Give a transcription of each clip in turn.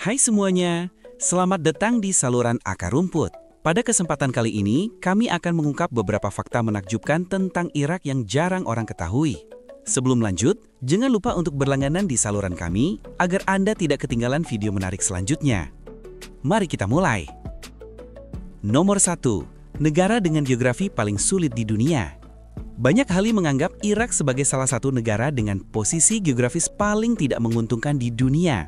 Hai semuanya, selamat datang di saluran Akar Rumput. Pada kesempatan kali ini, kami akan mengungkap beberapa fakta menakjubkan tentang Irak yang jarang orang ketahui. Sebelum lanjut, jangan lupa untuk berlangganan di saluran kami agar Anda tidak ketinggalan video menarik selanjutnya. Mari kita mulai. Nomor 1. Negara dengan geografi paling sulit di dunia. Banyak ahli menganggap Irak sebagai salah satu negara dengan posisi geografis paling tidak menguntungkan di dunia.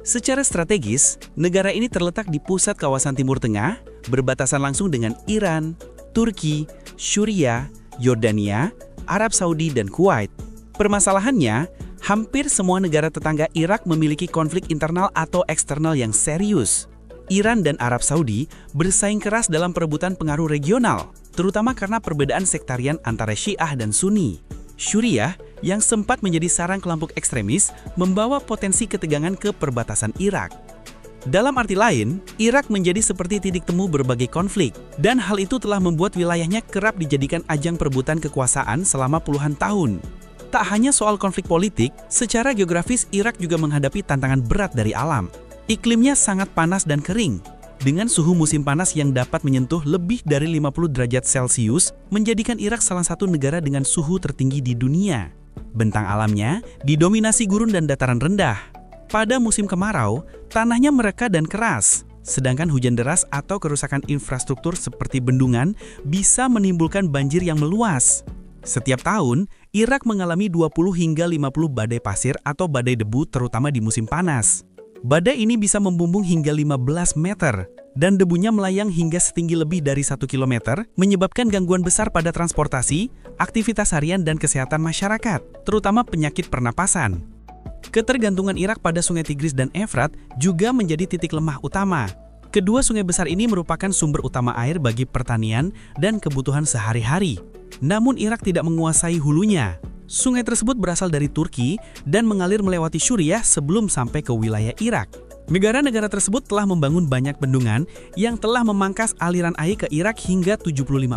Secara strategis, negara ini terletak di pusat kawasan Timur Tengah, berbatasan langsung dengan Iran, Turki, Syria, Yordania, Arab Saudi, dan Kuwait. Permasalahannya, hampir semua negara tetangga Irak memiliki konflik internal atau eksternal yang serius. Iran dan Arab Saudi bersaing keras dalam perebutan pengaruh regional, terutama karena perbedaan sektarian antara Syiah dan Sunni. Syuriah, yang sempat menjadi sarang kelompok ekstremis, membawa potensi ketegangan ke perbatasan Irak. Dalam arti lain, Irak menjadi seperti titik temu berbagai konflik, dan hal itu telah membuat wilayahnya kerap dijadikan ajang perebutan kekuasaan selama puluhan tahun. Tak hanya soal konflik politik, secara geografis Irak juga menghadapi tantangan berat dari alam. Iklimnya sangat panas dan kering, dengan suhu musim panas yang dapat menyentuh lebih dari 50 derajat Celcius, menjadikan Irak salah satu negara dengan suhu tertinggi di dunia. Bentang alamnya didominasi gurun dan dataran rendah. Pada musim kemarau, tanahnya mereka dan keras, sedangkan hujan deras atau kerusakan infrastruktur seperti bendungan bisa menimbulkan banjir yang meluas. Setiap tahun, Irak mengalami 20 hingga 50 badai pasir atau badai debu terutama di musim panas. Badai ini bisa membumbung hingga 15 meter, dan debunya melayang hingga setinggi lebih dari 1 km, menyebabkan gangguan besar pada transportasi, aktivitas harian dan kesehatan masyarakat, terutama penyakit pernapasan. Ketergantungan Irak pada Sungai Tigris dan Efrat juga menjadi titik lemah utama. Kedua sungai besar ini merupakan sumber utama air bagi pertanian dan kebutuhan sehari-hari. Namun Irak tidak menguasai hulunya. Sungai tersebut berasal dari Turki dan mengalir melewati Syuriah sebelum sampai ke wilayah Irak. Negara-negara tersebut telah membangun banyak bendungan yang telah memangkas aliran air ke Irak hingga 75%.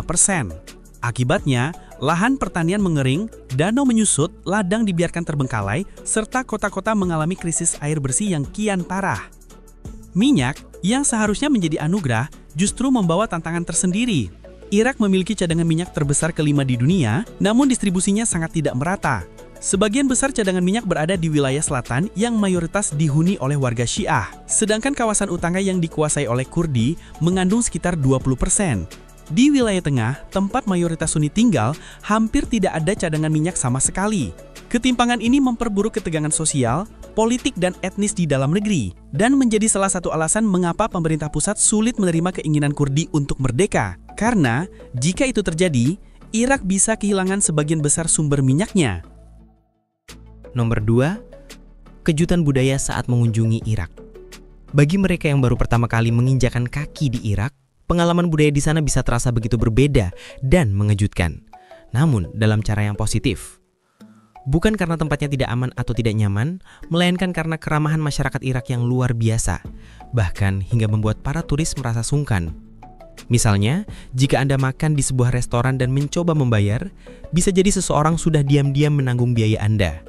Akibatnya, lahan pertanian mengering, danau menyusut, ladang dibiarkan terbengkalai, serta kota-kota mengalami krisis air bersih yang kian parah. Minyak, yang seharusnya menjadi anugerah, justru membawa tantangan tersendiri. Irak memiliki cadangan minyak terbesar kelima di dunia, namun distribusinya sangat tidak merata. Sebagian besar cadangan minyak berada di wilayah selatan yang mayoritas dihuni oleh warga Syiah, sedangkan kawasan utara yang dikuasai oleh Kurdi mengandung sekitar 20%. Di wilayah tengah, tempat mayoritas Sunni tinggal, hampir tidak ada cadangan minyak sama sekali. Ketimpangan ini memperburuk ketegangan sosial, politik dan etnis di dalam negeri, dan menjadi salah satu alasan mengapa pemerintah pusat sulit menerima keinginan Kurdi untuk merdeka. Karena, jika itu terjadi, Irak bisa kehilangan sebagian besar sumber minyaknya. Nomor 2. Kejutan budaya saat mengunjungi Irak. Bagi mereka yang baru pertama kali menginjakan kaki di Irak, pengalaman budaya di sana bisa terasa begitu berbeda dan mengejutkan. Namun, dalam cara yang positif. Bukan karena tempatnya tidak aman atau tidak nyaman, melainkan karena keramahan masyarakat Irak yang luar biasa, bahkan hingga membuat para turis merasa sungkan. Misalnya, jika Anda makan di sebuah restoran dan mencoba membayar, bisa jadi seseorang sudah diam-diam menanggung biaya Anda.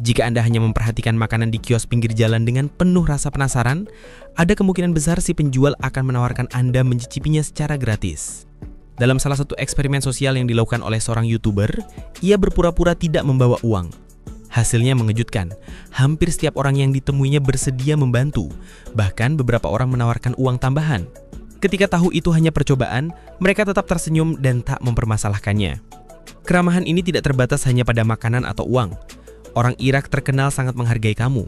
Jika Anda hanya memperhatikan makanan di kios pinggir jalan dengan penuh rasa penasaran, ada kemungkinan besar si penjual akan menawarkan Anda mencicipinya secara gratis. Dalam salah satu eksperimen sosial yang dilakukan oleh seorang YouTuber, ia berpura-pura tidak membawa uang. Hasilnya mengejutkan, hampir setiap orang yang ditemuinya bersedia membantu, bahkan beberapa orang menawarkan uang tambahan. Ketika tahu itu hanya percobaan, mereka tetap tersenyum dan tak mempermasalahkannya. Keramahan ini tidak terbatas hanya pada makanan atau uang. Orang Irak terkenal sangat menghargai kamu.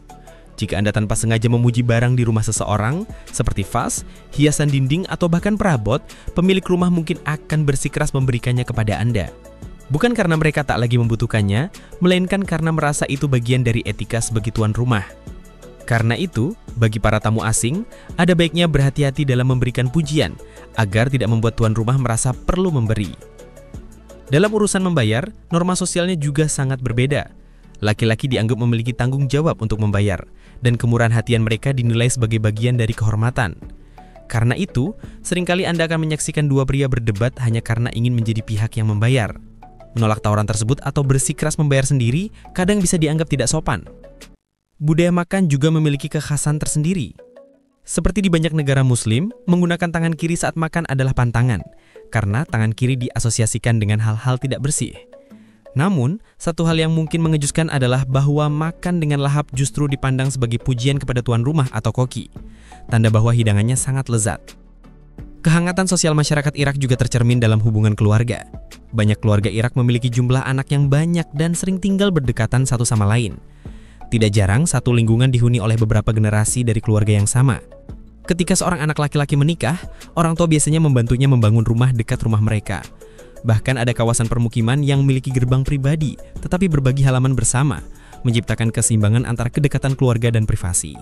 Jika Anda tanpa sengaja memuji barang di rumah seseorang, seperti vas, hiasan dinding, atau bahkan perabot, pemilik rumah mungkin akan bersikeras memberikannya kepada Anda. Bukan karena mereka tak lagi membutuhkannya, melainkan karena merasa itu bagian dari etika sebagai tuan rumah. Karena itu, bagi para tamu asing, ada baiknya berhati-hati dalam memberikan pujian, agar tidak membuat tuan rumah merasa perlu memberi. Dalam urusan membayar, norma sosialnya juga sangat berbeda. Laki-laki dianggap memiliki tanggung jawab untuk membayar, dan kemurahan hatian mereka dinilai sebagai bagian dari kehormatan. Karena itu, seringkali Anda akan menyaksikan dua pria berdebat hanya karena ingin menjadi pihak yang membayar. Menolak tawaran tersebut atau bersikeras membayar sendiri kadang bisa dianggap tidak sopan. Budaya makan juga memiliki kekhasan tersendiri. Seperti di banyak negara muslim, menggunakan tangan kiri saat makan adalah pantangan, karena tangan kiri diasosiasikan dengan hal-hal tidak bersih. Namun, satu hal yang mungkin mengejutkan adalah bahwa makan dengan lahap justru dipandang sebagai pujian kepada tuan rumah atau koki, tanda bahwa hidangannya sangat lezat. Kehangatan sosial masyarakat Irak juga tercermin dalam hubungan keluarga. Banyak keluarga Irak memiliki jumlah anak yang banyak dan sering tinggal berdekatan satu sama lain. Tidak jarang satu lingkungan dihuni oleh beberapa generasi dari keluarga yang sama. Ketika seorang anak laki-laki menikah, orang tua biasanya membantunya membangun rumah dekat rumah mereka. Bahkan ada kawasan permukiman yang memiliki gerbang pribadi, tetapi berbagi halaman bersama, menciptakan keseimbangan antara kedekatan keluarga dan privasi.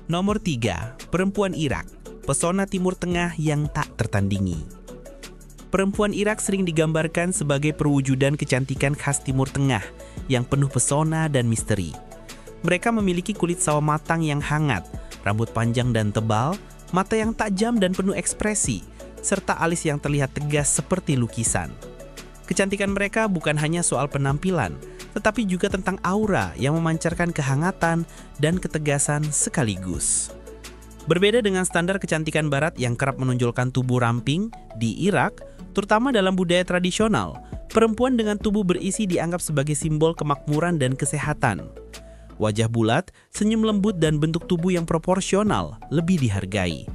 Nomor 3, perempuan Irak, pesona Timur Tengah yang tak tertandingi. Perempuan Irak sering digambarkan sebagai perwujudan kecantikan khas Timur Tengah yang penuh pesona dan misteri. Mereka memiliki kulit sawo matang yang hangat, rambut panjang dan tebal, mata yang tajam dan penuh ekspresi, serta alis yang terlihat tegas seperti lukisan. Kecantikan mereka bukan hanya soal penampilan, tetapi juga tentang aura yang memancarkan kehangatan dan ketegasan sekaligus. Berbeda dengan standar kecantikan barat yang kerap menonjolkan tubuh ramping, di Irak, terutama dalam budaya tradisional, perempuan dengan tubuh berisi dianggap sebagai simbol kemakmuran dan kesehatan. Wajah bulat, senyum lembut dan bentuk tubuh yang proporsional lebih dihargai.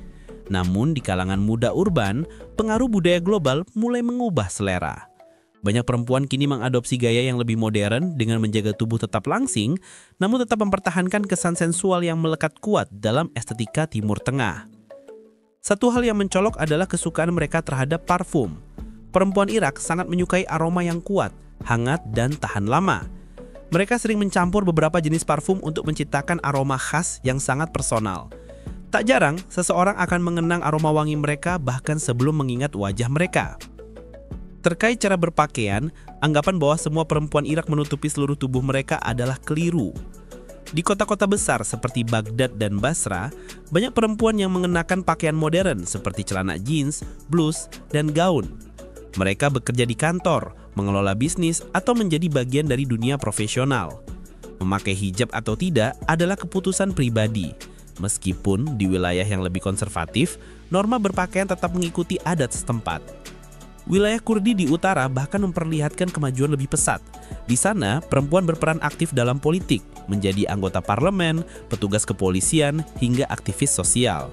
Namun di kalangan muda urban, pengaruh budaya global mulai mengubah selera. Banyak perempuan kini mengadopsi gaya yang lebih modern dengan menjaga tubuh tetap langsing, namun tetap mempertahankan kesan sensual yang melekat kuat dalam estetika Timur Tengah. Satu hal yang mencolok adalah kesukaan mereka terhadap parfum. Perempuan Irak sangat menyukai aroma yang kuat, hangat, dan tahan lama. Mereka sering mencampur beberapa jenis parfum untuk menciptakan aroma khas yang sangat personal. Tak jarang, seseorang akan mengenang aroma wangi mereka bahkan sebelum mengingat wajah mereka. Terkait cara berpakaian, anggapan bahwa semua perempuan Irak menutupi seluruh tubuh mereka adalah keliru. Di kota-kota besar seperti Baghdad dan Basra, banyak perempuan yang mengenakan pakaian modern seperti celana jeans, blus, dan gaun. Mereka bekerja di kantor, mengelola bisnis, atau menjadi bagian dari dunia profesional. Memakai hijab atau tidak adalah keputusan pribadi. Meskipun di wilayah yang lebih konservatif, norma berpakaian tetap mengikuti adat setempat. Wilayah Kurdi di utara bahkan memperlihatkan kemajuan lebih pesat. Di sana, perempuan berperan aktif dalam politik, menjadi anggota parlemen, petugas kepolisian, hingga aktivis sosial.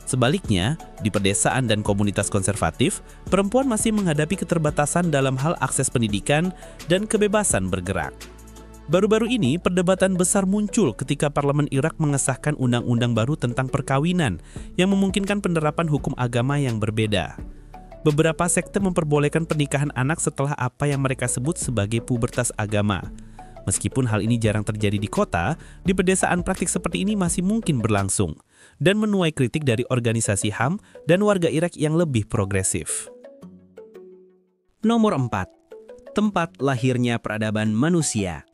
Sebaliknya, di pedesaan dan komunitas konservatif, perempuan masih menghadapi keterbatasan dalam hal akses pendidikan dan kebebasan bergerak. Baru-baru ini, perdebatan besar muncul ketika parlemen Irak mengesahkan undang-undang baru tentang perkawinan yang memungkinkan penerapan hukum agama yang berbeda. Beberapa sekte memperbolehkan pernikahan anak setelah apa yang mereka sebut sebagai pubertas agama. Meskipun hal ini jarang terjadi di kota, di pedesaan praktik seperti ini masih mungkin berlangsung dan menuai kritik dari organisasi HAM dan warga Irak yang lebih progresif. Nomor 4. Tempat lahirnya peradaban manusia.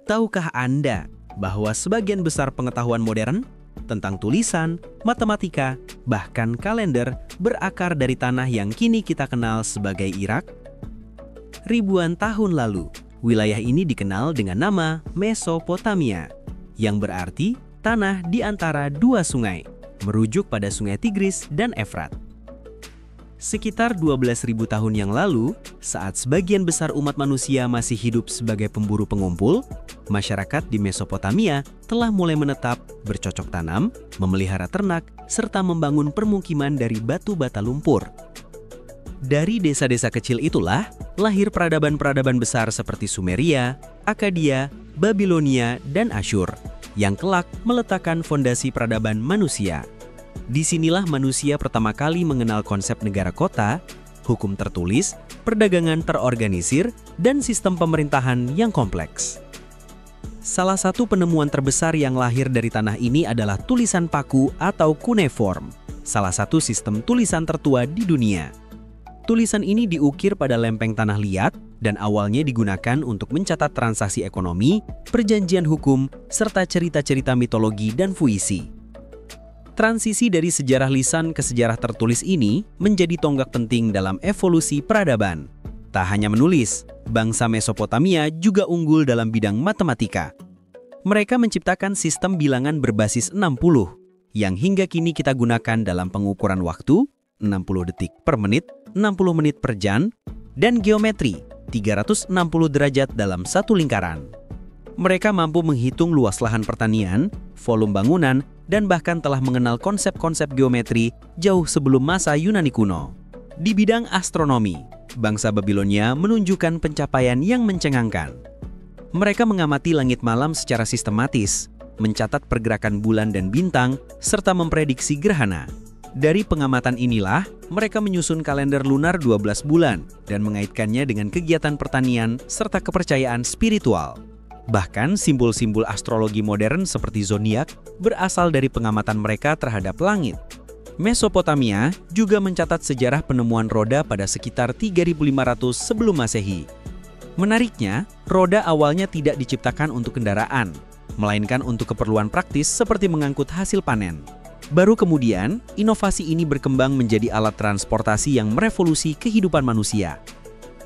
Tahukah Anda bahwa sebagian besar pengetahuan modern tentang tulisan, matematika, bahkan kalender berakar dari tanah yang kini kita kenal sebagai Irak? Ribuan tahun lalu, wilayah ini dikenal dengan nama Mesopotamia, yang berarti tanah di antara dua sungai, merujuk pada sungai Tigris dan Efrat. Sekitar 12.000 tahun yang lalu, saat sebagian besar umat manusia masih hidup sebagai pemburu pengumpul, masyarakat di Mesopotamia telah mulai menetap, bercocok tanam, memelihara ternak, serta membangun permukiman dari batu bata lumpur. Dari desa-desa kecil itulah lahir peradaban-peradaban besar seperti Sumeria, Akkadia, Babilonia, dan Asyur, yang kelak meletakkan fondasi peradaban manusia. Disinilah manusia pertama kali mengenal konsep negara kota, hukum tertulis, perdagangan terorganisir, dan sistem pemerintahan yang kompleks. Salah satu penemuan terbesar yang lahir dari tanah ini adalah tulisan paku atau cuneiform, salah satu sistem tulisan tertua di dunia. Tulisan ini diukir pada lempeng tanah liat dan awalnya digunakan untuk mencatat transaksi ekonomi, perjanjian hukum, serta cerita-cerita mitologi dan puisi. Transisi dari sejarah lisan ke sejarah tertulis ini menjadi tonggak penting dalam evolusi peradaban. Tak hanya menulis, bangsa Mesopotamia juga unggul dalam bidang matematika. Mereka menciptakan sistem bilangan berbasis 60, yang hingga kini kita gunakan dalam pengukuran waktu, 60 detik per menit, 60 menit per jam, dan geometri, 360 derajat dalam satu lingkaran. Mereka mampu menghitung luas lahan pertanian, volume bangunan, dan bahkan telah mengenal konsep-konsep geometri jauh sebelum masa Yunani kuno. Di bidang astronomi, bangsa Babilonia menunjukkan pencapaian yang mencengangkan. Mereka mengamati langit malam secara sistematis, mencatat pergerakan bulan dan bintang, serta memprediksi gerhana. Dari pengamatan inilah, mereka menyusun kalender lunar 12 bulan dan mengaitkannya dengan kegiatan pertanian serta kepercayaan spiritual. Bahkan simbol-simbol astrologi modern seperti zodiak berasal dari pengamatan mereka terhadap langit. Mesopotamia juga mencatat sejarah penemuan roda pada sekitar 3500 sebelum Masehi. Menariknya, roda awalnya tidak diciptakan untuk kendaraan, melainkan untuk keperluan praktis seperti mengangkut hasil panen. Baru kemudian, inovasi ini berkembang menjadi alat transportasi yang merevolusi kehidupan manusia.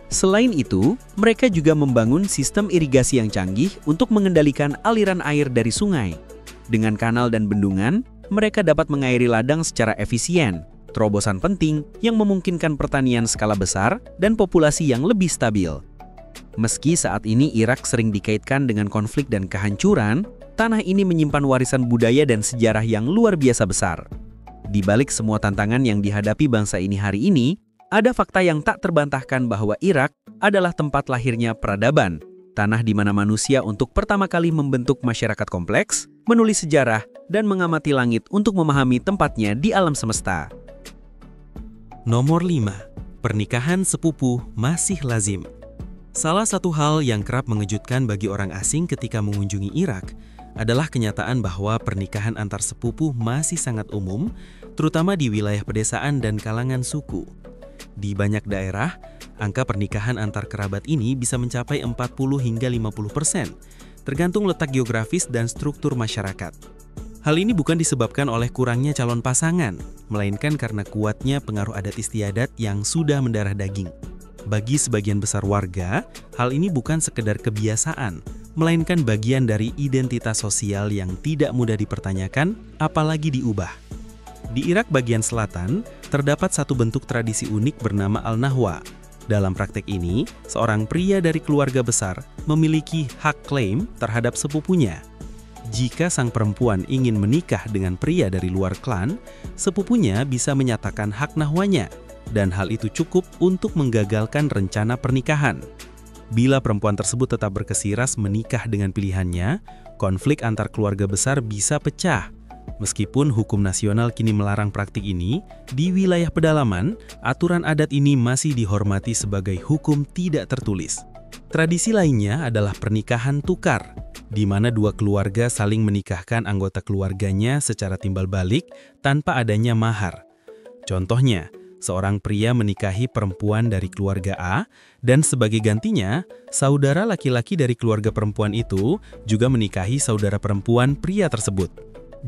Selain itu, mereka juga membangun sistem irigasi yang canggih untuk mengendalikan aliran air dari sungai. Dengan kanal dan bendungan, mereka dapat mengairi ladang secara efisien, terobosan penting yang memungkinkan pertanian skala besar dan populasi yang lebih stabil. Meski saat ini Irak sering dikaitkan dengan konflik dan kehancuran, tanah ini menyimpan warisan budaya dan sejarah yang luar biasa besar. Di balik semua tantangan yang dihadapi bangsa ini hari ini, ada fakta yang tak terbantahkan bahwa Irak adalah tempat lahirnya peradaban, tanah di mana manusia untuk pertama kali membentuk masyarakat kompleks, menulis sejarah, dan mengamati langit untuk memahami tempatnya di alam semesta. Nomor 5. Pernikahan sepupu masih lazim. Salah satu hal yang kerap mengejutkan bagi orang asing ketika mengunjungi Irak adalah kenyataan bahwa pernikahan antar sepupu masih sangat umum, terutama di wilayah pedesaan dan kalangan suku. Di banyak daerah, angka pernikahan antar kerabat ini bisa mencapai 40 hingga 50%, tergantung letak geografis dan struktur masyarakat. Hal ini bukan disebabkan oleh kurangnya calon pasangan, melainkan karena kuatnya pengaruh adat istiadat yang sudah mendarah daging. Bagi sebagian besar warga, hal ini bukan sekedar kebiasaan, melainkan bagian dari identitas sosial yang tidak mudah dipertanyakan, apalagi diubah. Di Irak bagian selatan, terdapat satu bentuk tradisi unik bernama Al-Nahwa. Dalam praktek ini, seorang pria dari keluarga besar memiliki hak klaim terhadap sepupunya. Jika sang perempuan ingin menikah dengan pria dari luar klan, sepupunya bisa menyatakan hak nahwanya, dan hal itu cukup untuk menggagalkan rencana pernikahan. Bila perempuan tersebut tetap berkesiras menikah dengan pilihannya, konflik antar keluarga besar bisa pecah. Meskipun hukum nasional kini melarang praktik ini, di wilayah pedalaman, aturan adat ini masih dihormati sebagai hukum tidak tertulis. Tradisi lainnya adalah pernikahan tukar, di mana dua keluarga saling menikahkan anggota keluarganya secara timbal balik tanpa adanya mahar. Contohnya, seorang pria menikahi perempuan dari keluarga A, dan sebagai gantinya, saudara laki-laki dari keluarga perempuan itu juga menikahi saudara perempuan pria tersebut.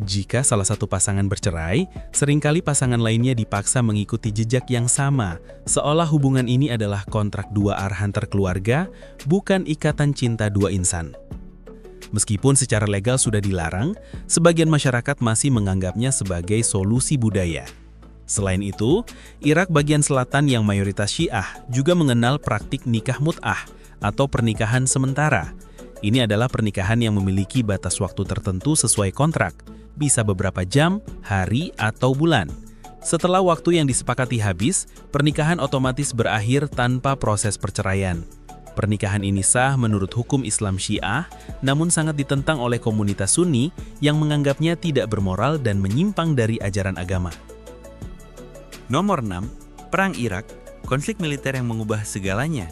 Jika salah satu pasangan bercerai, seringkali pasangan lainnya dipaksa mengikuti jejak yang sama, seolah hubungan ini adalah kontrak dua arah antar keluarga, bukan ikatan cinta dua insan. Meskipun secara legal sudah dilarang, sebagian masyarakat masih menganggapnya sebagai solusi budaya. Selain itu, Irak bagian selatan yang mayoritas Syiah juga mengenal praktik nikah mut'ah atau pernikahan sementara. Ini adalah pernikahan yang memiliki batas waktu tertentu sesuai kontrak, bisa beberapa jam, hari, atau bulan. Setelah waktu yang disepakati habis, pernikahan otomatis berakhir tanpa proses perceraian. Pernikahan ini sah menurut hukum Islam Syiah, namun sangat ditentang oleh komunitas Sunni yang menganggapnya tidak bermoral dan menyimpang dari ajaran agama. Nomor 6. Perang Irak, konflik militer yang mengubah segalanya.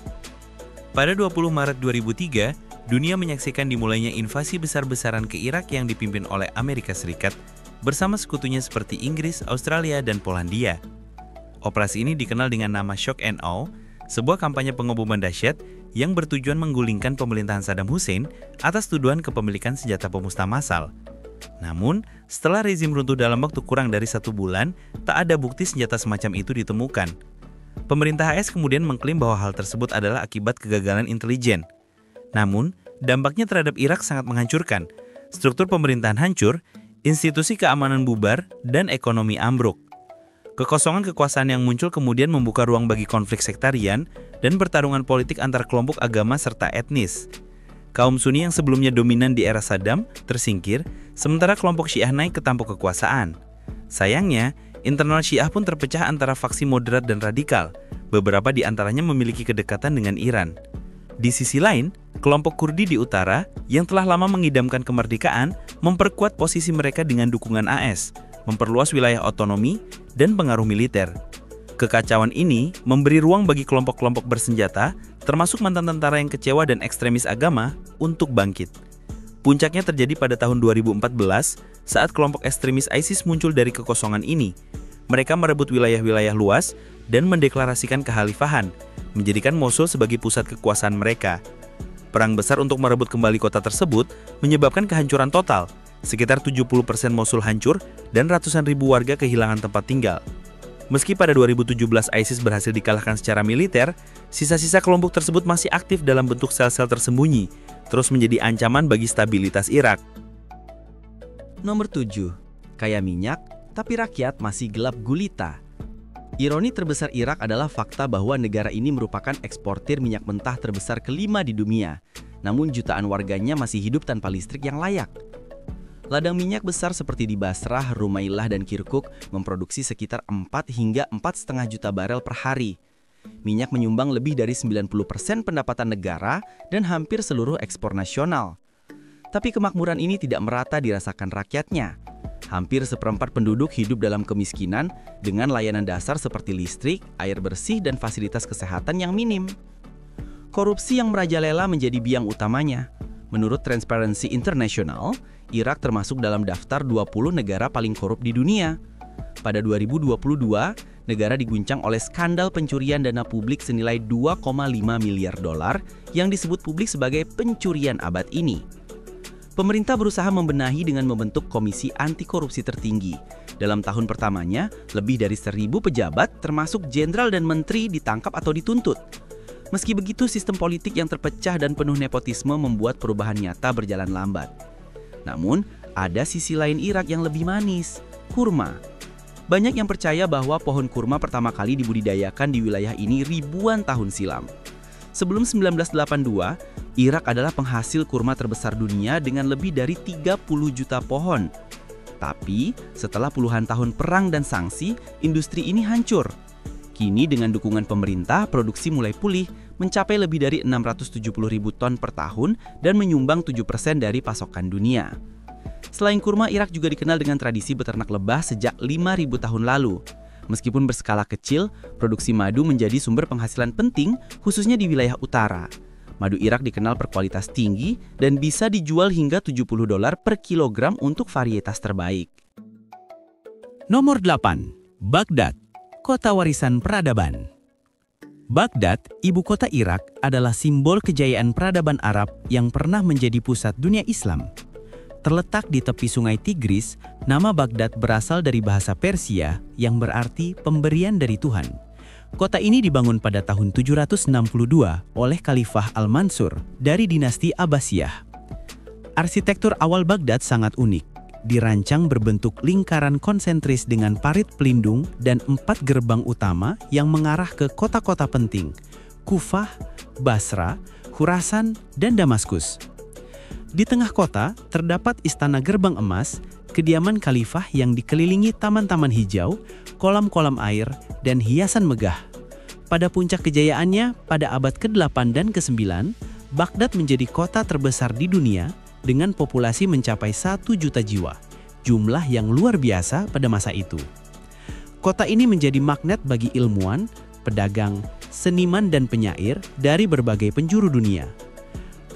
Pada 20 Maret 2003, dunia menyaksikan dimulainya invasi besar-besaran ke Irak yang dipimpin oleh Amerika Serikat bersama sekutunya seperti Inggris, Australia, dan Polandia. Operasi ini dikenal dengan nama Shock and Awe, sebuah kampanye pengeboman dahsyat yang bertujuan menggulingkan pemerintahan Saddam Hussein atas tuduhan kepemilikan senjata pemusnah massal. Namun, setelah rezim runtuh dalam waktu kurang dari 1 bulan, tak ada bukti senjata semacam itu ditemukan. Pemerintah AS kemudian mengklaim bahwa hal tersebut adalah akibat kegagalan intelijen. Namun, dampaknya terhadap Irak sangat menghancurkan. struktur pemerintahan hancur, institusi keamanan bubar, dan ekonomi ambruk. Kekosongan kekuasaan yang muncul kemudian membuka ruang bagi konflik sektarian dan pertarungan politik antar kelompok agama serta etnis. Kaum Sunni yang sebelumnya dominan di era Saddam tersingkir, sementara kelompok Syiah naik ke tampuk kekuasaan. Sayangnya, internal Syiah pun terpecah antara faksi moderat dan radikal. Beberapa di antaranya memiliki kedekatan dengan Iran. Di sisi lain, kelompok Kurdi di utara yang telah lama mengidamkan kemerdekaan memperkuat posisi mereka dengan dukungan AS, memperluas wilayah otonomi, dan pengaruh militer. Kekacauan ini memberi ruang bagi kelompok-kelompok bersenjata, termasuk mantan tentara yang kecewa dan ekstremis agama, untuk bangkit. Puncaknya terjadi pada tahun 2014 saat kelompok ekstremis ISIS muncul dari kekosongan ini. Mereka merebut wilayah-wilayah luas dan mendeklarasikan kekhalifahan, menjadikan Mosul sebagai pusat kekuasaan mereka. Perang besar untuk merebut kembali kota tersebut menyebabkan kehancuran total. Sekitar 70% Mosul hancur dan ratusan ribu warga kehilangan tempat tinggal. Meski pada 2017 ISIS berhasil dikalahkan secara militer, sisa-sisa kelompok tersebut masih aktif dalam bentuk sel-sel tersembunyi, terus menjadi ancaman bagi stabilitas Irak. Nomor 7. Kaya minyak, tapi rakyat masih gelap gulita. Ironi terbesar Irak adalah fakta bahwa negara ini merupakan eksportir minyak mentah terbesar kelima di dunia. Namun jutaan warganya masih hidup tanpa listrik yang layak. Ladang minyak besar seperti di Basrah, Rumaillah, dan Kirkuk memproduksi sekitar 4 hingga 4,5 juta barel per hari. Minyak menyumbang lebih dari 90% pendapatan negara dan hampir seluruh ekspor nasional. Tapi kemakmuran ini tidak merata dirasakan rakyatnya. Hampir seperempat penduduk hidup dalam kemiskinan dengan layanan dasar seperti listrik, air bersih, dan fasilitas kesehatan yang minim. Korupsi yang merajalela menjadi biang utamanya. Menurut Transparency International, Irak termasuk dalam daftar 20 negara paling korup di dunia. Pada 2022, negara diguncang oleh skandal pencurian dana publik senilai 2,5 miliar dolar yang disebut publik sebagai pencurian abad ini. Pemerintah berusaha membenahi dengan membentuk komisi anti korupsi tertinggi. Dalam tahun pertamanya, lebih dari 1.000 pejabat termasuk jenderal dan menteri ditangkap atau dituntut. Meski begitu, sistem politik yang terpecah dan penuh nepotisme membuat perubahan nyata berjalan lambat. Namun, ada sisi lain Irak yang lebih manis, kurma. Banyak yang percaya bahwa pohon kurma pertama kali dibudidayakan di wilayah ini ribuan tahun silam. Sebelum 1982, Irak adalah penghasil kurma terbesar dunia dengan lebih dari 30 juta pohon. Tapi, setelah puluhan tahun perang dan sanksi, industri ini hancur. Kini dengan dukungan pemerintah, produksi mulai pulih, mencapai lebih dari 670.000 ton per tahun dan menyumbang 7% dari pasokan dunia. Selain kurma, Irak juga dikenal dengan tradisi beternak lebah sejak 5.000 tahun lalu. Meskipun berskala kecil, produksi madu menjadi sumber penghasilan penting, khususnya di wilayah utara. Madu Irak dikenal berkualitas tinggi dan bisa dijual hingga $70 per kilogram untuk varietas terbaik. Nomor 8. Baghdad, kota warisan peradaban. Baghdad, ibu kota Irak, adalah simbol kejayaan peradaban Arab yang pernah menjadi pusat dunia Islam. Terletak di tepi sungai Tigris, nama Baghdad berasal dari bahasa Persia yang berarti pemberian dari Tuhan. Kota ini dibangun pada tahun 762 oleh Khalifah Al-Mansur dari dinasti Abbasiyah. Arsitektur awal Baghdad sangat unik. Dirancang berbentuk lingkaran konsentris dengan parit pelindung dan 4 gerbang utama yang mengarah ke kota-kota penting, Kufah, Basra, Khurasan, dan Damaskus. Di tengah kota terdapat istana gerbang emas, kediaman khalifah yang dikelilingi taman-taman hijau, kolam-kolam air, dan hiasan megah. Pada puncak kejayaannya pada abad ke-8 dan ke-9, Baghdad menjadi kota terbesar di dunia dengan populasi mencapai 1 juta jiwa, jumlah yang luar biasa pada masa itu. Kota ini menjadi magnet bagi ilmuwan, pedagang, seniman, dan penyair dari berbagai penjuru dunia.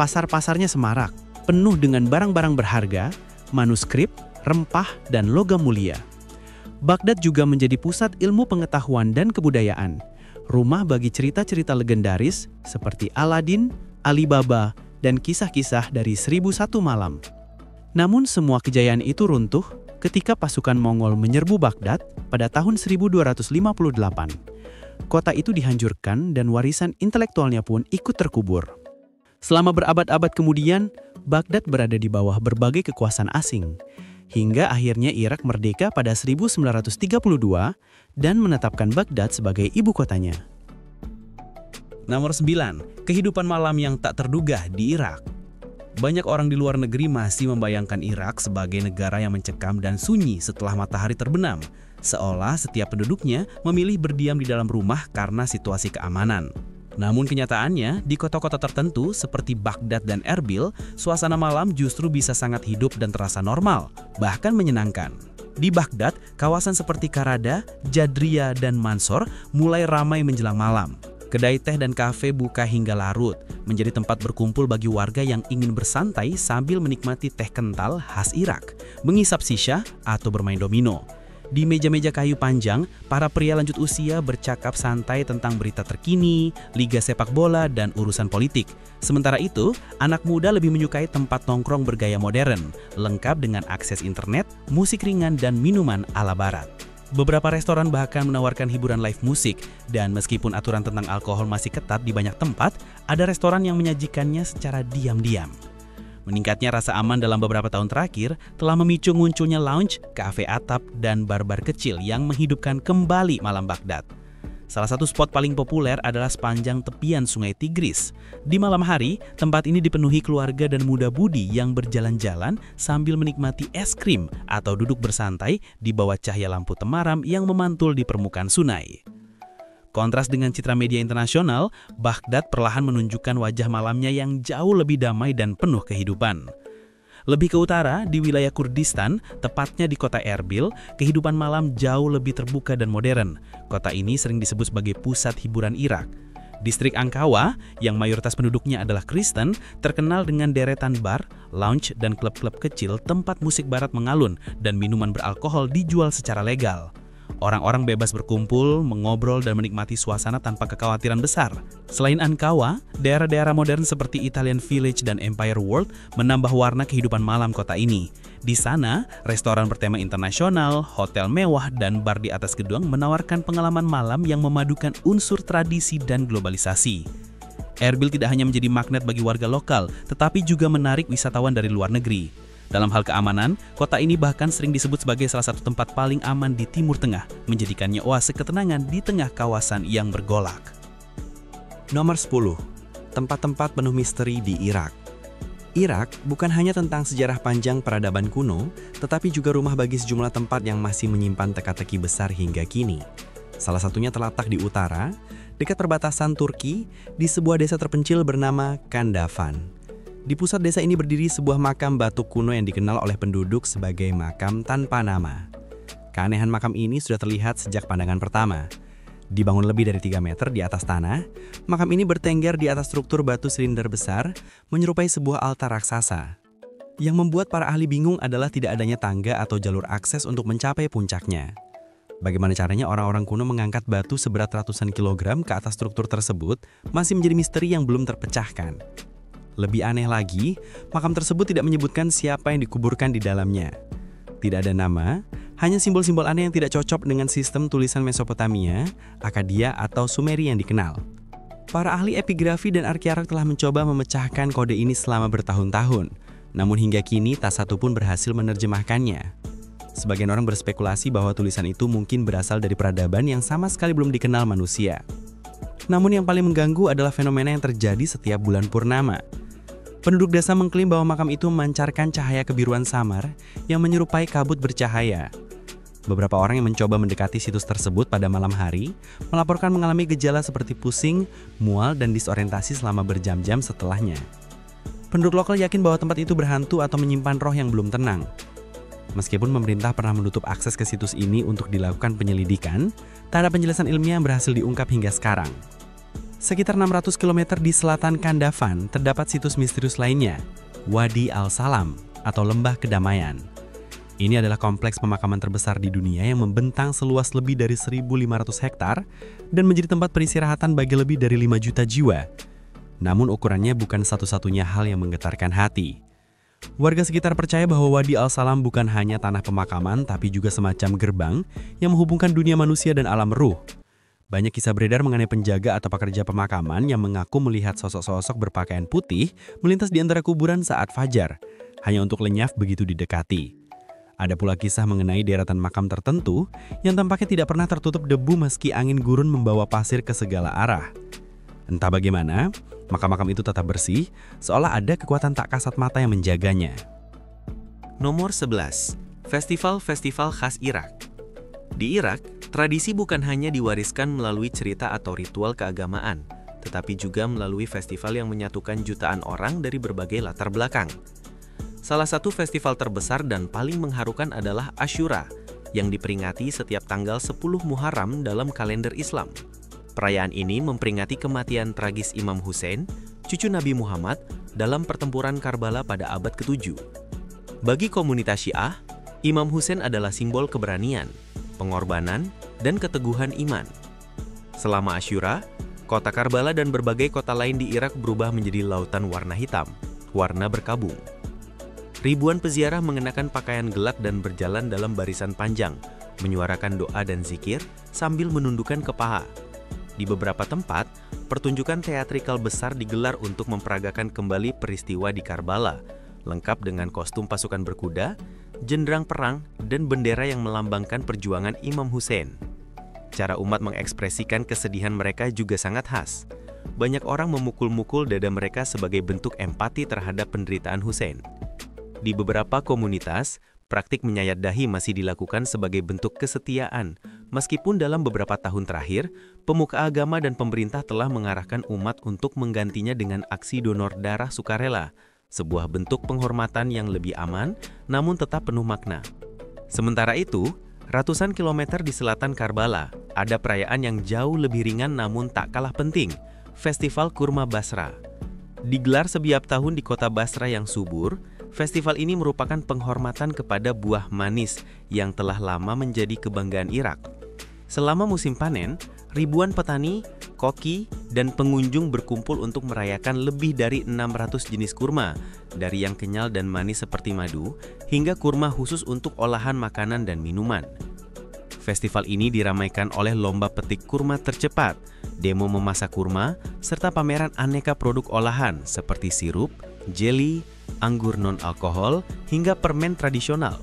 Pasar-pasarnya semarak, penuh dengan barang-barang berharga, manuskrip, rempah, dan logam mulia. Baghdad juga menjadi pusat ilmu pengetahuan dan kebudayaan, rumah bagi cerita-cerita legendaris seperti Aladin, Alibaba, dan kisah-kisah dari 1001 Malam. Namun semua kejayaan itu runtuh ketika pasukan Mongol menyerbu Baghdad pada tahun 1258. Kota itu dihancurkan dan warisan intelektualnya pun ikut terkubur. Selama berabad-abad kemudian, Baghdad berada di bawah berbagai kekuasaan asing, hingga akhirnya Irak merdeka pada 1932 dan menetapkan Baghdad sebagai ibu kotanya. Nomor 9. Kehidupan malam yang tak terduga di Irak. Banyak orang di luar negeri masih membayangkan Irak sebagai negara yang mencekam dan sunyi setelah matahari terbenam, seolah setiap penduduknya memilih berdiam di dalam rumah karena situasi keamanan. Namun kenyataannya, di kota-kota tertentu seperti Baghdad dan Erbil, suasana malam justru bisa sangat hidup dan terasa normal, bahkan menyenangkan. Di Baghdad, kawasan seperti Karada, Jadriya, dan Mansor mulai ramai menjelang malam. Kedai teh dan kafe buka hingga larut, menjadi tempat berkumpul bagi warga yang ingin bersantai sambil menikmati teh kental khas Irak, mengisap shisha, atau bermain domino. Di meja-meja kayu panjang, para pria lanjut usia bercakap santai tentang berita terkini, liga sepak bola, dan urusan politik. Sementara itu, anak muda lebih menyukai tempat nongkrong bergaya modern, lengkap dengan akses internet, musik ringan, dan minuman ala barat. Beberapa restoran bahkan menawarkan hiburan live musik, dan meskipun aturan tentang alkohol masih ketat di banyak tempat, ada restoran yang menyajikannya secara diam-diam. Meningkatnya rasa aman dalam beberapa tahun terakhir telah memicu munculnya lounge, kafe atap, dan bar-bar kecil yang menghidupkan kembali malam Baghdad. Salah satu spot paling populer adalah sepanjang tepian Sungai Tigris. Di malam hari, tempat ini dipenuhi keluarga dan muda-budi yang berjalan-jalan sambil menikmati es krim atau duduk bersantai di bawah cahaya lampu temaram yang memantul di permukaan sungai. Kontras dengan citra media internasional, Baghdad perlahan menunjukkan wajah malamnya yang jauh lebih damai dan penuh kehidupan. Lebih ke utara, di wilayah Kurdistan, tepatnya di kota Erbil, kehidupan malam jauh lebih terbuka dan modern. Kota ini sering disebut sebagai pusat hiburan Irak. Distrik Ankawa, yang mayoritas penduduknya adalah Kristen, terkenal dengan deretan bar, lounge, dan klub-klub kecil tempat musik barat mengalun dan minuman beralkohol dijual secara legal. Orang-orang bebas berkumpul, mengobrol, dan menikmati suasana tanpa kekhawatiran besar. Selain Ankawa, daerah-daerah modern seperti Italian Village dan Empire World menambah warna kehidupan malam kota ini. Di sana, restoran bertema internasional, hotel mewah, dan bar di atas gedung menawarkan pengalaman malam yang memadukan unsur tradisi dan globalisasi. Erbil tidak hanya menjadi magnet bagi warga lokal, tetapi juga menarik wisatawan dari luar negeri. Dalam hal keamanan, kota ini bahkan sering disebut sebagai salah satu tempat paling aman di Timur Tengah, menjadikannya oase ketenangan di tengah kawasan yang bergolak. Nomor 10. Tempat-tempat penuh misteri di Irak. Irak bukan hanya tentang sejarah panjang peradaban kuno, tetapi juga rumah bagi sejumlah tempat yang masih menyimpan teka-teki besar hingga kini. Salah satunya terletak di utara, dekat perbatasan Turki, di sebuah desa terpencil bernama Kandafan. Di pusat desa ini berdiri sebuah makam batu kuno yang dikenal oleh penduduk sebagai makam tanpa nama. Keanehan makam ini sudah terlihat sejak pandangan pertama. Dibangun lebih dari 3 meter di atas tanah, makam ini bertengger di atas struktur batu silinder besar, menyerupai sebuah altar raksasa. Yang membuat para ahli bingung adalah tidak adanya tangga atau jalur akses untuk mencapai puncaknya. Bagaimana caranya orang-orang kuno mengangkat batu seberat ratusan kilogram ke atas struktur tersebut masih menjadi misteri yang belum terpecahkan. Lebih aneh lagi, makam tersebut tidak menyebutkan siapa yang dikuburkan di dalamnya. Tidak ada nama, hanya simbol-simbol aneh yang tidak cocok dengan sistem tulisan Mesopotamia, Akkadia, atau Sumeri yang dikenal. Para ahli epigrafi dan arkeolog telah mencoba memecahkan kode ini selama bertahun-tahun, namun hingga kini tak satu pun berhasil menerjemahkannya. Sebagian orang berspekulasi bahwa tulisan itu mungkin berasal dari peradaban yang sama sekali belum dikenal manusia. Namun yang paling mengganggu adalah fenomena yang terjadi setiap bulan purnama. Penduduk desa mengklaim bahwa makam itu memancarkan cahaya kebiruan samar yang menyerupai kabut bercahaya. Beberapa orang yang mencoba mendekati situs tersebut pada malam hari melaporkan mengalami gejala seperti pusing, mual, dan disorientasi selama berjam-jam setelahnya. Penduduk lokal yakin bahwa tempat itu berhantu atau menyimpan roh yang belum tenang. Meskipun pemerintah pernah menutup akses ke situs ini untuk dilakukan penyelidikan, tak ada penjelasan ilmiah yang berhasil diungkap hingga sekarang. Sekitar 600 km di selatan Kandafan terdapat situs misterius lainnya, Wadi Al-Salam atau Lembah Kedamaian. Ini adalah kompleks pemakaman terbesar di dunia yang membentang seluas lebih dari 1.500 hektar dan menjadi tempat peristirahatan bagi lebih dari 5 juta jiwa. Namun ukurannya bukan satu-satunya hal yang menggetarkan hati. Warga sekitar percaya bahwa Wadi Al-Salam bukan hanya tanah pemakaman tapi juga semacam gerbang yang menghubungkan dunia manusia dan alam ruh. Banyak kisah beredar mengenai penjaga atau pekerja pemakaman yang mengaku melihat sosok-sosok berpakaian putih melintas di antara kuburan saat fajar, hanya untuk lenyap begitu didekati. Ada pula kisah mengenai deretan makam tertentu yang tampaknya tidak pernah tertutup debu meski angin gurun membawa pasir ke segala arah. Entah bagaimana, makam-makam itu tetap bersih, seolah ada kekuatan tak kasat mata yang menjaganya. Nomor 11. Festival-festival khas Irak. Di Irak, tradisi bukan hanya diwariskan melalui cerita atau ritual keagamaan, tetapi juga melalui festival yang menyatukan jutaan orang dari berbagai latar belakang. Salah satu festival terbesar dan paling mengharukan adalah Asyura, yang diperingati setiap tanggal 10 Muharram dalam kalender Islam. Perayaan ini memperingati kematian tragis Imam Hussein, cucu Nabi Muhammad, dalam pertempuran Karbala pada abad ke-7. Bagi komunitas Syiah, Imam Hussein adalah simbol keberanian, pengorbanan, dan keteguhan iman. Selama Asyura, kota Karbala dan berbagai kota lain di Irak berubah menjadi lautan warna hitam, warna berkabung. Ribuan peziarah mengenakan pakaian gelap dan berjalan dalam barisan panjang, menyuarakan doa dan zikir sambil menundukkan kepala. Di beberapa tempat, pertunjukan teatrikal besar digelar untuk memperagakan kembali peristiwa di Karbala, lengkap dengan kostum pasukan berkuda, jenderang perang, dan bendera yang melambangkan perjuangan Imam Hussein. Cara umat mengekspresikan kesedihan mereka juga sangat khas. Banyak orang memukul-mukul dada mereka sebagai bentuk empati terhadap penderitaan Hussein. Di beberapa komunitas, praktik menyayat dahi masih dilakukan sebagai bentuk kesetiaan, meskipun dalam beberapa tahun terakhir, pemuka agama dan pemerintah telah mengarahkan umat untuk menggantinya dengan aksi donor darah sukarela, sebuah bentuk penghormatan yang lebih aman, namun tetap penuh makna. Sementara itu, ratusan kilometer di selatan Karbala, ada perayaan yang jauh lebih ringan namun tak kalah penting, Festival Kurma Basra. Digelar setiap tahun di kota Basra yang subur, festival ini merupakan penghormatan kepada buah manis yang telah lama menjadi kebanggaan Irak. Selama musim panen, ribuan petani, koki, dan pengunjung berkumpul untuk merayakan lebih dari 600 jenis kurma, dari yang kenyal dan manis seperti madu, hingga kurma khusus untuk olahan makanan dan minuman. Festival ini diramaikan oleh lomba petik kurma tercepat, demo memasak kurma, serta pameran aneka produk olahan seperti sirup, jeli, anggur non-alkohol, hingga permen tradisional.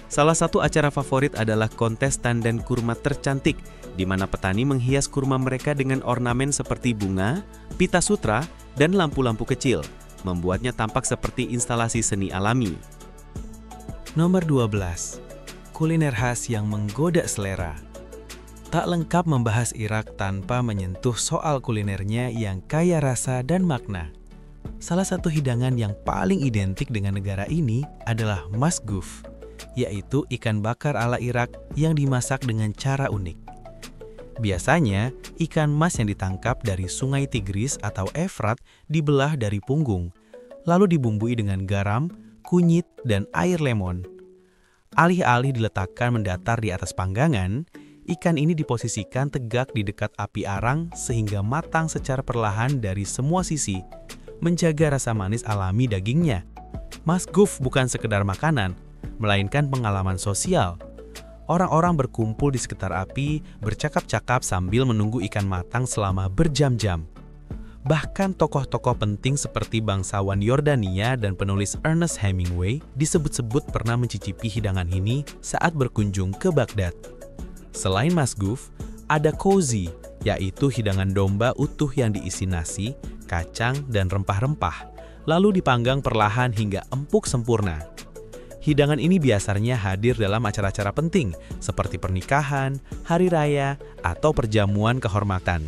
Salah satu acara favorit adalah kontes tandan kurma tercantik, di mana petani menghias kurma mereka dengan ornamen seperti bunga, pita sutra, dan lampu-lampu kecil, membuatnya tampak seperti instalasi seni alami. Nomor 12. Kuliner khas yang menggoda selera. Tak lengkap membahas Irak tanpa menyentuh soal kulinernya yang kaya rasa dan makna. Salah satu hidangan yang paling identik dengan negara ini adalah masguf, yaitu ikan bakar ala Irak yang dimasak dengan cara unik. Biasanya, ikan mas yang ditangkap dari sungai Tigris atau Efrat dibelah dari punggung, lalu dibumbui dengan garam, kunyit, dan air lemon. Alih-alih diletakkan mendatar di atas panggangan, ikan ini diposisikan tegak di dekat api arang sehingga matang secara perlahan dari semua sisi, menjaga rasa manis alami dagingnya. Masguf bukan sekedar makanan, melainkan pengalaman sosial. Orang-orang berkumpul di sekitar api, bercakap-cakap sambil menunggu ikan matang selama berjam-jam. Bahkan tokoh-tokoh penting seperti bangsawan Yordania dan penulis Ernest Hemingway disebut-sebut pernah mencicipi hidangan ini saat berkunjung ke Baghdad. Selain masguf, ada cozy, yaitu hidangan domba utuh yang diisi nasi, kacang, dan rempah-rempah, lalu dipanggang perlahan hingga empuk sempurna. Hidangan ini biasanya hadir dalam acara-acara penting seperti pernikahan, hari raya, atau perjamuan kehormatan.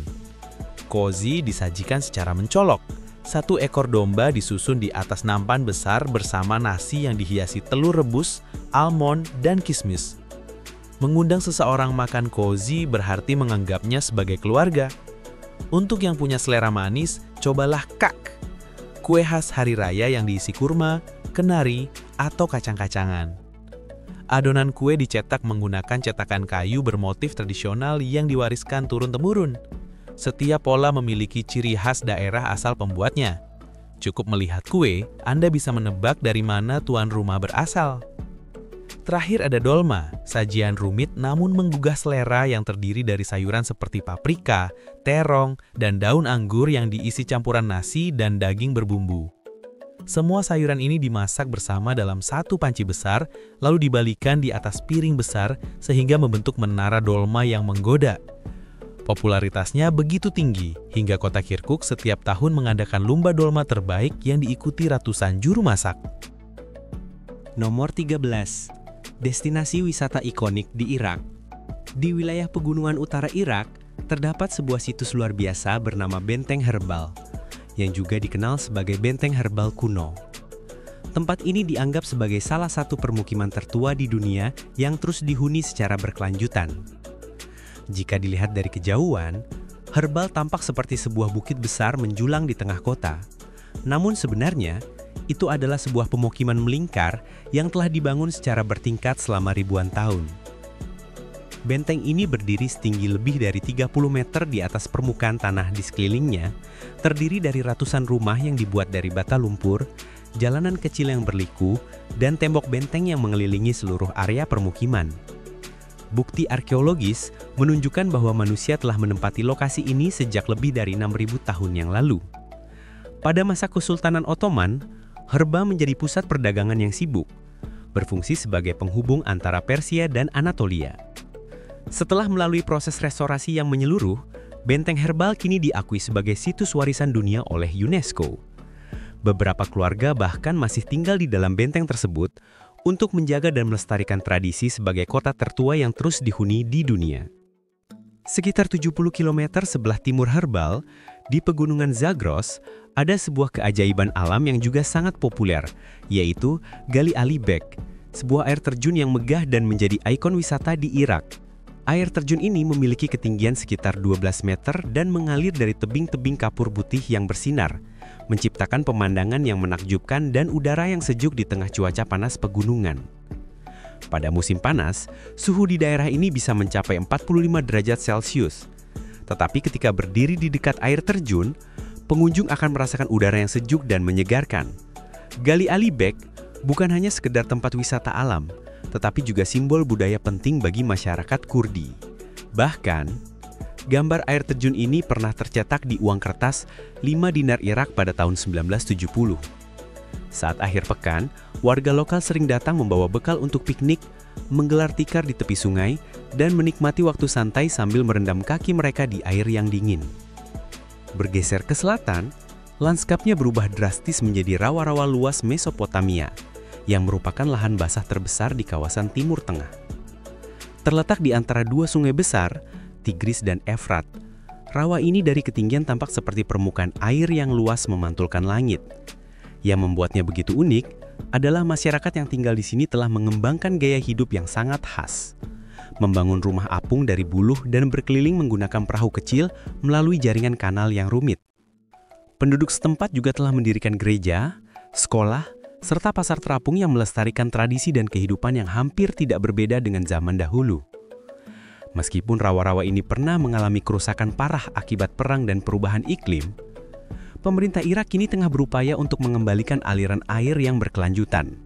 Cozy disajikan secara mencolok. Satu ekor domba disusun di atas nampan besar bersama nasi yang dihiasi telur rebus, almond, dan kismis. Mengundang seseorang makan cozy berarti menganggapnya sebagai keluarga. Untuk yang punya selera manis, cobalah kak, kue khas hari raya yang diisi kurma, kenari, atau kacang-kacangan. Adonan kue dicetak menggunakan cetakan kayu bermotif tradisional yang diwariskan turun-temurun. Setiap pola memiliki ciri khas daerah asal pembuatnya. Cukup melihat kue, Anda bisa menebak dari mana tuan rumah berasal. Terakhir ada dolma, sajian rumit namun menggugah selera yang terdiri dari sayuran seperti paprika, terong, dan daun anggur yang diisi campuran nasi dan daging berbumbu. Semua sayuran ini dimasak bersama dalam satu panci besar, lalu dibalikan di atas piring besar sehingga membentuk menara dolma yang menggoda. Popularitasnya begitu tinggi, hingga kota Kirkuk setiap tahun mengadakan lomba dolma terbaik yang diikuti ratusan juru masak. Nomor 13. Destinasi wisata ikonik di Irak. Di wilayah pegunungan utara Irak, terdapat sebuah situs luar biasa bernama Benteng Herbal, yang juga dikenal sebagai Benteng Herbal kuno. Tempat ini dianggap sebagai salah satu permukiman tertua di dunia yang terus dihuni secara berkelanjutan. Jika dilihat dari kejauhan, Herbal tampak seperti sebuah bukit besar menjulang di tengah kota. Namun sebenarnya, itu adalah sebuah pemukiman melingkar yang telah dibangun secara bertingkat selama ribuan tahun. Benteng ini berdiri setinggi lebih dari 30 meter di atas permukaan tanah di sekelilingnya, terdiri dari ratusan rumah yang dibuat dari bata lumpur, jalanan kecil yang berliku, dan tembok benteng yang mengelilingi seluruh area permukiman. Bukti arkeologis menunjukkan bahwa manusia telah menempati lokasi ini sejak lebih dari 6.000 tahun yang lalu. Pada masa Kesultanan Ottoman, Herba menjadi pusat perdagangan yang sibuk, berfungsi sebagai penghubung antara Persia dan Anatolia. Setelah melalui proses restorasi yang menyeluruh, Benteng Herbal kini diakui sebagai situs warisan dunia oleh UNESCO. Beberapa keluarga bahkan masih tinggal di dalam benteng tersebut untuk menjaga dan melestarikan tradisi sebagai kota tertua yang terus dihuni di dunia. Sekitar 70 km sebelah timur Herbal, di pegunungan Zagros, ada sebuah keajaiban alam yang juga sangat populer, yaitu Gali Ali Bek, sebuah air terjun yang megah dan menjadi ikon wisata di Irak. Air terjun ini memiliki ketinggian sekitar 12 meter dan mengalir dari tebing-tebing kapur putih yang bersinar, menciptakan pemandangan yang menakjubkan dan udara yang sejuk di tengah cuaca panas pegunungan. Pada musim panas, suhu di daerah ini bisa mencapai 45 derajat Celcius. Tetapi ketika berdiri di dekat air terjun, pengunjung akan merasakan udara yang sejuk dan menyegarkan. Gali Ali Bek bukan hanya sekedar tempat wisata alam, tetapi juga simbol budaya penting bagi masyarakat Kurdi. Bahkan, gambar air terjun ini pernah tercetak di uang kertas 5 dinar Irak pada tahun 1970. Saat akhir pekan, warga lokal sering datang membawa bekal untuk piknik, menggelar tikar di tepi sungai, dan menikmati waktu santai sambil merendam kaki mereka di air yang dingin. Bergeser ke selatan, lanskapnya berubah drastis menjadi rawa-rawa luas Mesopotamia, yang merupakan lahan basah terbesar di kawasan Timur Tengah. Terletak di antara dua sungai besar, Tigris dan Efrat, rawa ini dari ketinggian tampak seperti permukaan air yang luas memantulkan langit. Yang membuatnya begitu unik adalah masyarakat yang tinggal di sini telah mengembangkan gaya hidup yang sangat khas. Membangun rumah apung dari buluh dan berkeliling menggunakan perahu kecil melalui jaringan kanal yang rumit. Penduduk setempat juga telah mendirikan gereja, sekolah, serta pasar terapung yang melestarikan tradisi dan kehidupan yang hampir tidak berbeda dengan zaman dahulu. Meskipun rawa-rawa ini pernah mengalami kerusakan parah akibat perang dan perubahan iklim, pemerintah Irak kini tengah berupaya untuk mengembalikan aliran air yang berkelanjutan.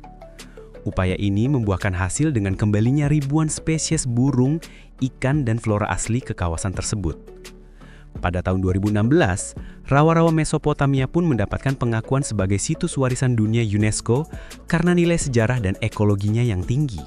Upaya ini membuahkan hasil dengan kembalinya ribuan spesies burung, ikan, dan flora asli ke kawasan tersebut. Pada tahun 2016, rawa-rawa Mesopotamia pun mendapatkan pengakuan sebagai situs warisan dunia UNESCO karena nilai sejarah dan ekologinya yang tinggi.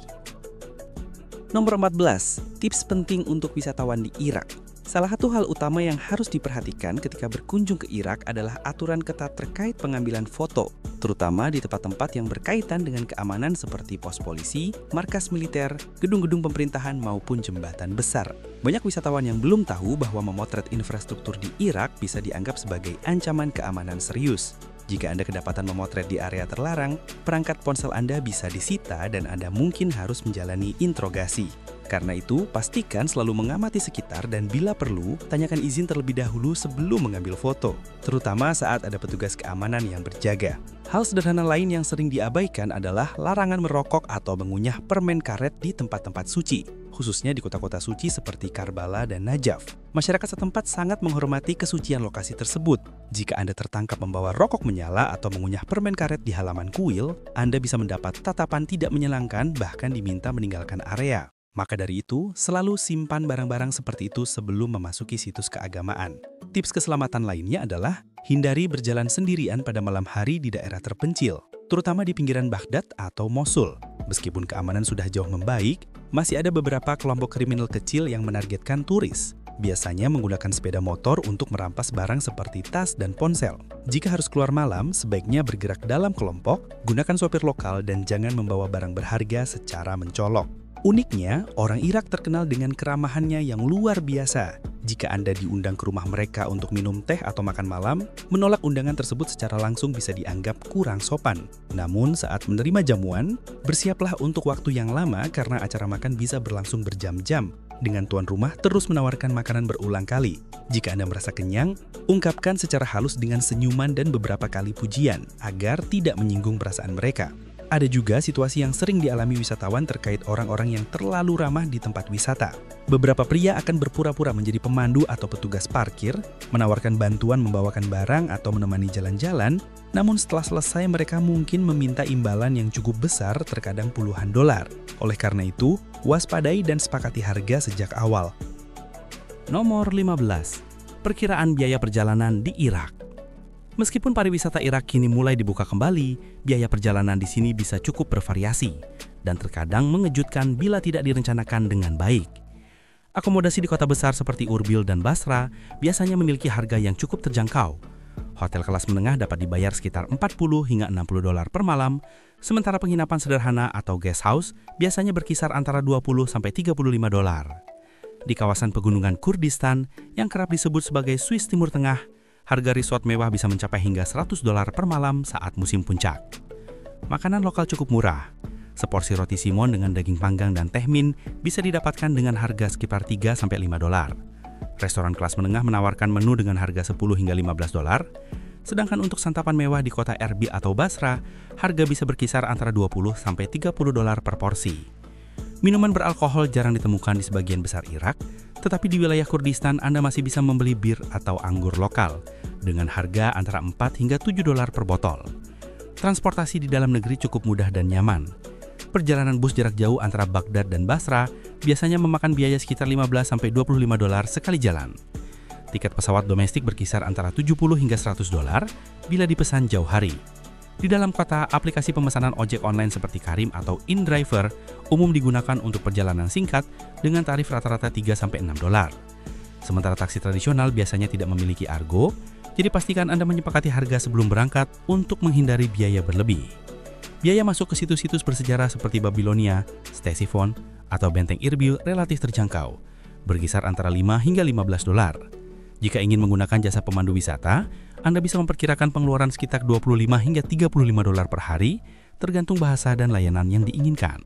Nomor 14, tips penting untuk wisatawan di Irak. Salah satu hal utama yang harus diperhatikan ketika berkunjung ke Irak adalah aturan ketat terkait pengambilan foto, terutama di tempat-tempat yang berkaitan dengan keamanan seperti pos polisi, markas militer, gedung-gedung pemerintahan maupun jembatan besar. Banyak wisatawan yang belum tahu bahwa memotret infrastruktur di Irak bisa dianggap sebagai ancaman keamanan serius. Jika Anda kedapatan memotret di area terlarang, perangkat ponsel Anda bisa disita dan Anda mungkin harus menjalani interogasi. Karena itu, pastikan selalu mengamati sekitar dan bila perlu, tanyakan izin terlebih dahulu sebelum mengambil foto, terutama saat ada petugas keamanan yang berjaga. Hal sederhana lain yang sering diabaikan adalah larangan merokok atau mengunyah permen karet di tempat-tempat suci, khususnya di kota-kota suci seperti Karbala dan Najaf. Masyarakat setempat sangat menghormati kesucian lokasi tersebut. Jika Anda tertangkap membawa rokok menyala atau mengunyah permen karet di halaman kuil, Anda bisa mendapat tatapan tidak menyenangkan bahkan diminta meninggalkan area. Maka dari itu, selalu simpan barang-barang seperti itu sebelum memasuki situs keagamaan. Tips keselamatan lainnya adalah hindari berjalan sendirian pada malam hari di daerah terpencil, terutama di pinggiran Baghdad atau Mosul. Meskipun keamanan sudah jauh membaik, masih ada beberapa kelompok kriminal kecil yang menargetkan turis. Biasanya menggunakan sepeda motor untuk merampas barang seperti tas dan ponsel. Jika harus keluar malam, sebaiknya bergerak dalam kelompok, gunakan sopir lokal dan jangan membawa barang berharga secara mencolok. Uniknya, orang Irak terkenal dengan keramahannya yang luar biasa. Jika Anda diundang ke rumah mereka untuk minum teh atau makan malam, menolak undangan tersebut secara langsung bisa dianggap kurang sopan. Namun saat menerima jamuan, bersiaplah untuk waktu yang lama karena acara makan bisa berlangsung berjam-jam, dengan tuan rumah terus menawarkan makanan berulang kali. Jika Anda merasa kenyang, ungkapkan secara halus dengan senyuman dan beberapa kali pujian, agar tidak menyinggung perasaan mereka. Ada juga situasi yang sering dialami wisatawan terkait orang-orang yang terlalu ramah di tempat wisata. Beberapa pria akan berpura-pura menjadi pemandu atau petugas parkir, menawarkan bantuan membawakan barang atau menemani jalan-jalan, namun setelah selesai mereka mungkin meminta imbalan yang cukup besar, terkadang puluhan dolar. Oleh karena itu, waspadai dan sepakati harga sejak awal. Nomor 15. Perkiraan biaya perjalanan di Irak. Meskipun pariwisata Irak kini mulai dibuka kembali, biaya perjalanan di sini bisa cukup bervariasi dan terkadang mengejutkan bila tidak direncanakan dengan baik. Akomodasi di kota besar seperti Urbil dan Basra biasanya memiliki harga yang cukup terjangkau. Hotel kelas menengah dapat dibayar sekitar 40 hingga 60 dolar per malam, sementara penginapan sederhana atau guest house biasanya berkisar antara 20 sampai 35 dolar. Di kawasan pegunungan Kurdistan yang kerap disebut sebagai Swiss Timur Tengah, harga resort mewah bisa mencapai hingga 100 dolar per malam saat musim puncak. Makanan lokal cukup murah. Seporsi roti simon dengan daging panggang dan teh min bisa didapatkan dengan harga sekitar 3-5 dolar. Restoran kelas menengah menawarkan menu dengan harga 10 hingga 15 dolar. Sedangkan untuk santapan mewah di kota Erbil atau Basra, harga bisa berkisar antara 20-30 dolar per porsi. Minuman beralkohol jarang ditemukan di sebagian besar Irak, tetapi di wilayah Kurdistan Anda masih bisa membeli bir atau anggur lokal dengan harga antara 4 hingga 7 dolar per botol. Transportasi di dalam negeri cukup mudah dan nyaman. Perjalanan bus jarak jauh antara Baghdad dan Basra biasanya memakan biaya sekitar 15 sampai 25 dolar sekali jalan. Tiket pesawat domestik berkisar antara 70 hingga 100 dolar bila dipesan jauh hari. Di dalam kota, aplikasi pemesanan ojek online seperti Karim atau InDriver umum digunakan untuk perjalanan singkat dengan tarif rata-rata 3-6 dolar. Sementara taksi tradisional biasanya tidak memiliki argo, jadi pastikan Anda menyepakati harga sebelum berangkat untuk menghindari biaya berlebih. Biaya masuk ke situs-situs bersejarah seperti Babilonia, Ctesiphon, atau Benteng Irbil relatif terjangkau, berkisar antara 5 hingga 15 dolar. Jika ingin menggunakan jasa pemandu wisata, Anda bisa memperkirakan pengeluaran sekitar 25 hingga 35 dolar per hari, tergantung bahasa dan layanan yang diinginkan.